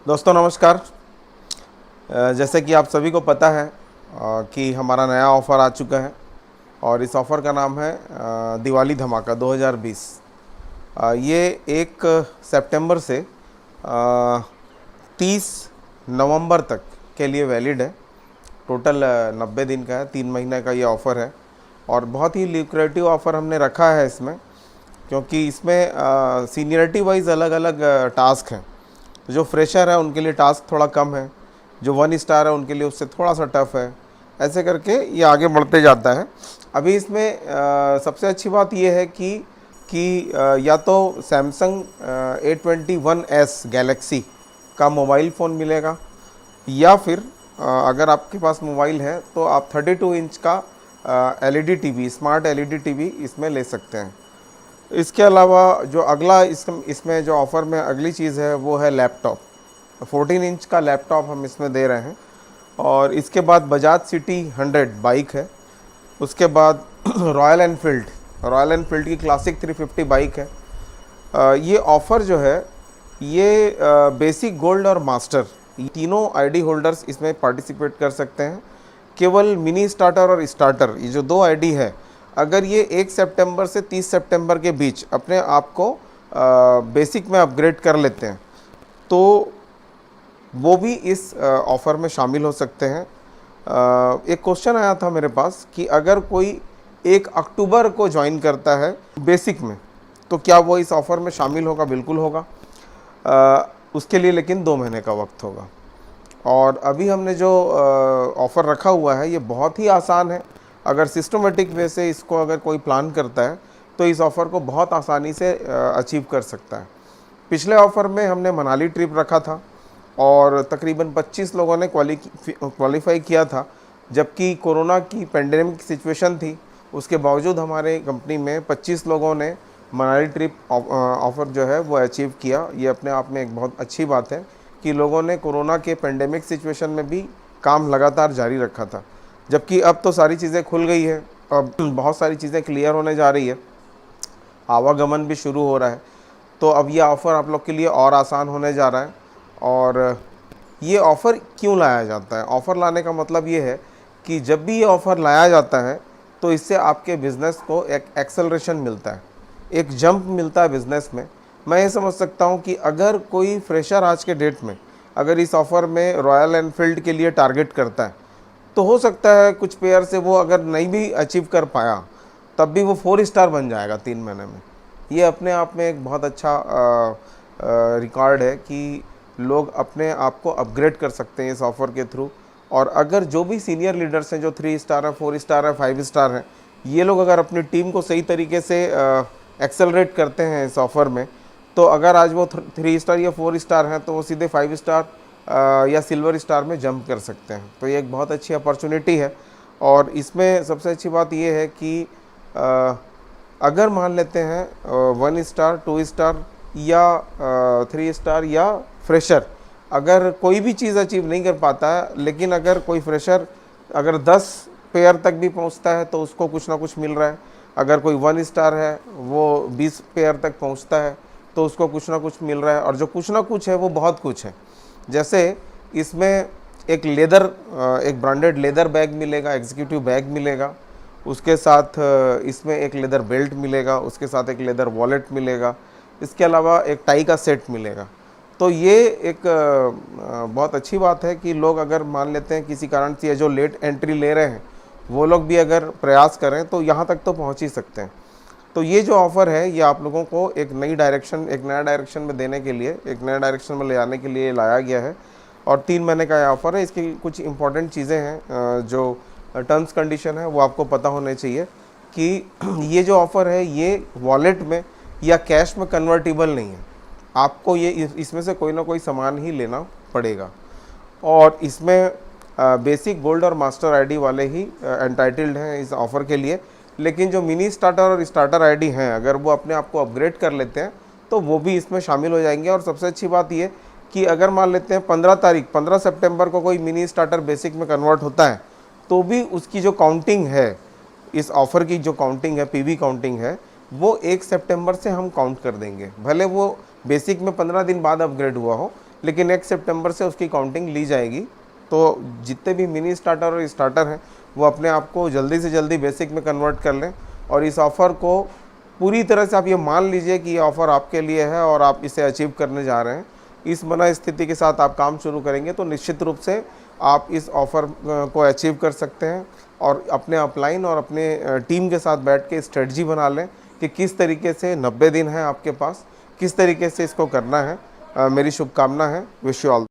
दोस्तों नमस्कार। जैसे कि आप सभी को पता है कि हमारा नया ऑफ़र आ चुका है और इस ऑफ़र का नाम है दिवाली धमाका 2020। ये 1 सितंबर से 30 नवंबर तक के लिए वैलिड है। टोटल 90 दिन का है, 3 महीने का ये ऑफ़र है और बहुत ही ल्यूक्रेटिव ऑफ़र हमने रखा है इसमें, क्योंकि इसमें सीनियरिटी वाइज अलग अलग टास्क हैं। जो फ्रेशर है उनके लिए टास्क थोड़ा कम है, जो 1 स्टार है उनके लिए उससे थोड़ा सा टफ है, ऐसे करके ये आगे बढ़ते जाता है। अभी इसमें सबसे अच्छी बात ये है कि या तो सैमसंग A21s गैलेक्सी का मोबाइल फ़ोन मिलेगा, या फिर अगर आपके पास मोबाइल है तो आप 32 इंच का LED TV, smart LED TV इसमें ले सकते हैं। इसके अलावा जो अगला इसमें जो ऑफ़र में अगली चीज़ है वो है लैपटॉप। 14 इंच का लैपटॉप हम इसमें दे रहे हैं। और इसके बाद बजाज सिटी 100 बाइक है। उसके बाद रॉयल एनफील्ड की क्लासिक 350 बाइक है। ये ऑफ़र जो है ये बेसिक, गोल्ड और मास्टर, ये तीनों आईडी होल्डर्स इसमें पार्टिसिपेट कर सकते हैं। केवल मिनी स्टार्टर और स्टार्टर, ये जो 2 आईडी है, अगर ये 1 सितंबर से 30 सितंबर के बीच अपने आप को बेसिक में अपग्रेड कर लेते हैं तो वो भी इस ऑफ़र में शामिल हो सकते हैं। एक क्वेश्चन आया था मेरे पास कि अगर कोई 1 अक्टूबर को ज्वाइन करता है बेसिक में तो क्या वो इस ऑफ़र में शामिल होगा? बिल्कुल होगा। उसके लिए लेकिन 2 महीने का वक्त होगा। और अभी हमने जो ऑफ़र रखा हुआ है ये बहुत ही आसान है। अगर सिस्टमेटिक वे से इसको अगर कोई प्लान करता है तो इस ऑफ़र को बहुत आसानी से अचीव कर सकता है। पिछले ऑफ़र में हमने मनाली ट्रिप रखा था और तकरीबन 25 लोगों ने क्वालिफाई किया था, जबकि कोरोना की पेंडेमिक सिचुएशन थी। उसके बावजूद हमारे कंपनी में 25 लोगों ने मनाली ट्रिप ऑफ़र जो है वो अचीव किया। ये अपने आप में एक बहुत अच्छी बात है कि लोगों ने कोरोना के पेंडेमिक सिचुएशन में भी काम लगातार जारी रखा था। जबकि अब तो सारी चीज़ें खुल गई है, अब बहुत सारी चीज़ें क्लियर होने जा रही है, आवागमन भी शुरू हो रहा है, तो अब ये ऑफ़र आप लोग के लिए और आसान होने जा रहा है। और ये ऑफ़र क्यों लाया जाता है? ऑफ़र लाने का मतलब ये है कि जब भी ये ऑफ़र लाया जाता है तो इससे आपके बिज़नेस को एक एक्सेलरेशन मिलता है, एक जंप मिलता है बिज़नेस में। मैं ये समझ सकता हूँ कि अगर कोई फ्रेशर आज के डेट में अगर इस ऑफ़र में रॉयल एनफील्ड के लिए टारगेट करता है तो हो सकता है कुछ पेयर से वो अगर नहीं भी अचीव कर पाया तब भी वो 4 स्टार बन जाएगा 3 महीने में। ये अपने आप में एक बहुत अच्छा रिकॉर्ड है कि लोग अपने आप को अपग्रेड कर सकते हैं इस ऑफ़र के थ्रू। और अगर जो भी सीनियर लीडर्स हैं, जो 3 स्टार है, 4 स्टार है, 5 स्टार हैं, ये लोग अगर अपनी टीम को सही तरीके से एक्सेलरेट करते हैं इस ऑफ़र में, तो अगर आज वो 3 स्टार या 4 स्टार हैं तो वो सीधे 5 स्टार या सिल्वर स्टार में जंप कर सकते हैं। तो ये एक बहुत अच्छी अपॉर्चुनिटी है। और इसमें सबसे अच्छी बात ये है कि अगर मान लेते हैं 1 स्टार, 2 स्टार या 3 स्टार या फ्रेशर अगर कोई भी चीज़ अचीव नहीं कर पाता है, लेकिन अगर कोई फ्रेशर अगर 10 पेयर तक भी पहुंचता है तो उसको कुछ ना कुछ मिल रहा है। अगर कोई 1 स्टार है वो 20 पेयर तक पहुंचता है तो उसको कुछ ना कुछ मिल रहा है। और जो कुछ ना कुछ है वो बहुत कुछ है। जैसे इसमें एक ब्रांडेड लेदर बैग मिलेगा, एग्जीक्यूटिव बैग मिलेगा, उसके साथ इसमें एक लेदर बेल्ट मिलेगा, उसके साथ एक लेदर वॉलेट मिलेगा, इसके अलावा एक टाई का सेट मिलेगा। तो ये एक बहुत अच्छी बात है कि लोग अगर मान लेते हैं किसी कारण से जो लेट एंट्री ले रहे हैं वो लोग भी अगर प्रयास करें तो यहाँ तक तो पहुँच ही सकते हैं। तो ये जो ऑफ़र है ये आप लोगों को एक नया डायरेक्शन में देने के लिए, एक नया डायरेक्शन में ले आने के लिए लाया गया है। और 3 महीने का ये ऑफ़र है। इसकी कुछ इंपॉर्टेंट चीज़ें हैं, जो टर्म्स कंडीशन है वो आपको पता होने चाहिए कि ये जो ऑफ़र है ये वॉलेट में या कैश में कन्वर्टिबल नहीं है। आपको ये इसमें से कोई ना कोई सामान ही लेना पड़ेगा। और इसमें बेसिक, गोल्ड और मास्टर आईडी वाले ही एंटाइटल्ड हैं इस ऑफ़र के लिए। लेकिन जो मिनी स्टार्टर और स्टार्टर आईडी हैं, अगर वो अपने आप को अपग्रेड कर लेते हैं तो वो भी इसमें शामिल हो जाएंगे। और सबसे अच्छी बात ये कि अगर मान लेते हैं 15 सितंबर को कोई मिनी स्टार्टर बेसिक में कन्वर्ट होता है तो भी उसकी जो काउंटिंग है, इस ऑफ़र की जो काउंटिंग है, पीवी काउंटिंग है, वो 1 सितंबर से हम काउंट कर देंगे। भले वो बेसिक में 15 दिन बाद अपग्रेड हुआ हो, लेकिन 1 सितंबर से उसकी काउंटिंग ली जाएगी। तो जितने भी मिनी स्टार्टर और स्टार्टर हैं वो अपने आप को जल्दी से जल्दी बेसिक में कन्वर्ट कर लें, और इस ऑफ़र को पूरी तरह से आप ये मान लीजिए कि ये ऑफ़र आपके लिए है और आप इसे अचीव करने जा रहे हैं। इस मन स्थिति के साथ आप काम शुरू करेंगे तो निश्चित रूप से आप इस ऑफ़र को अचीव कर सकते हैं, और अपने अपलाइन और अपने टीम के साथ बैठ के स्ट्रेटजी बना लें कि किस तरीके से 90 दिन है आपके पास, किस तरीके से इसको करना है। मेरी शुभकामना है। Wish you all.